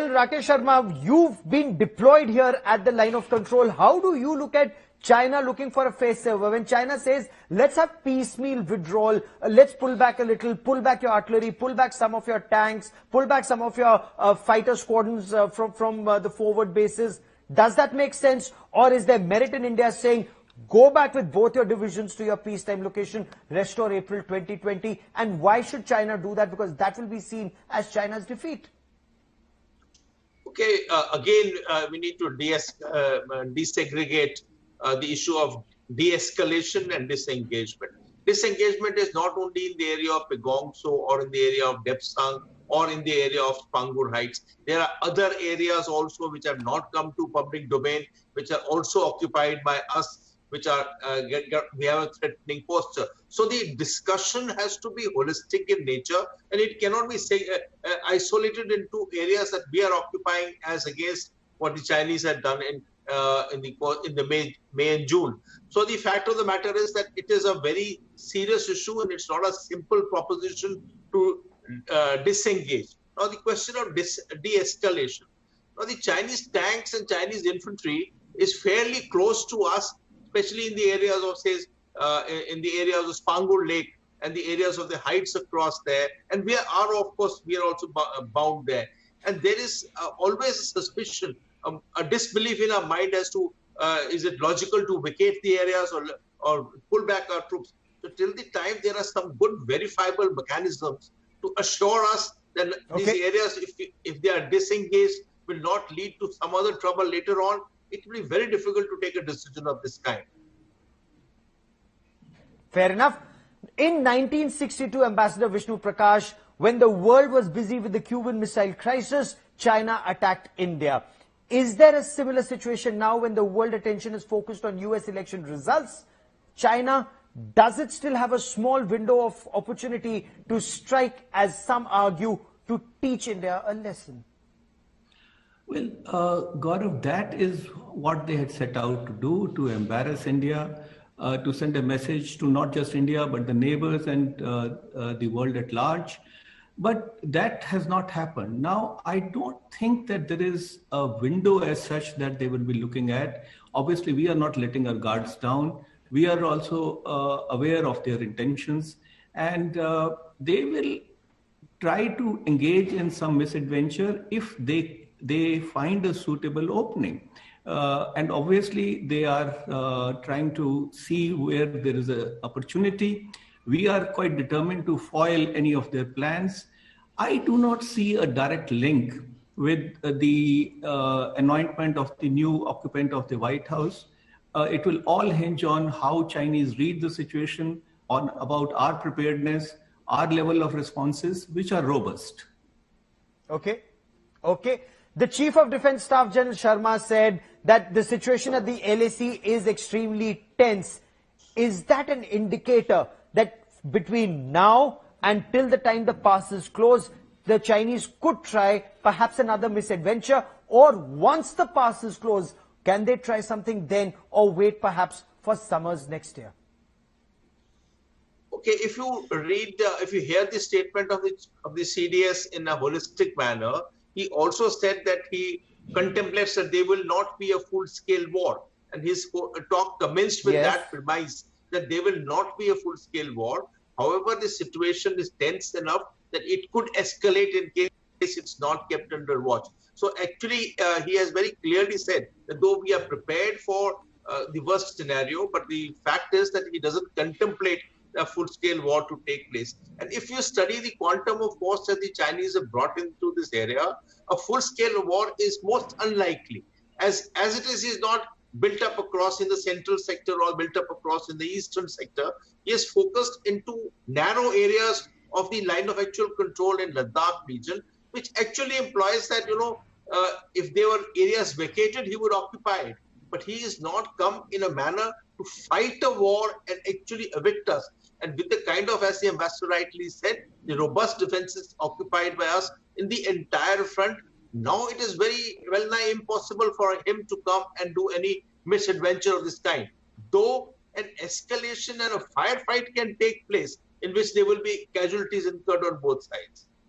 General Rakesh Sharma, you've been deployed here at the line of control. How do you look at China looking for a face saver? When China says, let's have piecemeal withdrawal, let's pull back a little, pull back your artillery, pull back some of your tanks, pull back some of your fighter squadrons from the forward bases. Does that make sense? Or is there merit in India saying, go back with both your divisions to your peacetime location, restore April 2020? And why should China do that? Because that will be seen as China's defeat. Okay, again, we need to desegregate the issue of de-escalation and disengagement. Disengagement is not only in the area of Pegongso or in the area of Depsang or in the area of Pangur Heights. There are other areas also which have not come to public domain, which are also occupied by us, which are we have a threatening posture. So the discussion has to be holistic in nature, and it cannot be isolated into areas that we are occupying as against what the Chinese had done in the May and June. So the fact of the matter is that it is a very serious issue, and it's not a simple proposition to disengage. Now the question of de-escalation. Now the Chinese tanks and Chinese infantry is fairly close to us, especially in the areas of, say, in the areas of Spangur Lake and the areas of the heights across there. And we are, of course, we are also bound there. And there is always a suspicion, a disbelief in our mind as to is it logical to vacate the areas or pull back our troops. So till the time there are some good verifiable mechanisms to assure us that these areas, if they are disengaged, will not lead to some other trouble later on, it will be very difficult to take a decision of this kind. Fair enough. In 1962, Ambassador Vishnu Prakash, when the world was busy with the Cuban Missile Crisis, China attacked India. Is there a similar situation now when the world attention is focused on US election results? China, does it still have a small window of opportunity to strike, as some argue, to teach India a lesson? Well, Gaurav, that is what they had set out to do, to embarrass India, to send a message to not just India, but the neighbors and the world at large. But that has not happened. Now, I don't think that there is a window as such that they will be looking at. Obviously, we are not letting our guards down. We are also aware of their intentions, and they will try to engage in some misadventure if they find a suitable opening. And obviously, they are trying to see where there is an opportunity. We are quite determined to foil any of their plans. I do not see a direct link with the anointment of the new occupant of the White House. It will all hinge on how Chinese read the situation, about our preparedness, our level of responses, which are robust. Okay. The Chief of Defence Staff, General Sharma, said that the situation at the LAC is extremely tense. Is that an indicator that between now and till the time the passes close, the Chinese could try perhaps another misadventure? Or once the passes close, can they try something then, or wait perhaps for summers next year? Okay, if you read, if you hear the statement of the CDS in a holistic manner, he also said that he contemplates that there will not be a full-scale war. And his talk commenced with that premise, that there will not be a full-scale war. However, the situation is tense enough that it could escalate in case it's not kept under watch. So actually, he has very clearly said that though we are prepared for the worst scenario, but the fact is that he doesn't contemplate a full-scale war to take place. And if you study the quantum of force that the Chinese have brought into this area, a full-scale war is most unlikely. As it is not built up across in the central sector or built up across in the eastern sector. He is focused into narrow areas of the line of actual control in Ladakh region, which actually implies that, if there were areas vacated, he would occupy it. But he is not come in a manner to fight a war and actually evict us. And with the kind of, as the ambassador rightly said, the robust defenses occupied by us in the entire front, now it is very well nigh impossible for him to come and do any misadventure of this kind. Though an escalation and a firefight can take place in which there will be casualties incurred on both sides.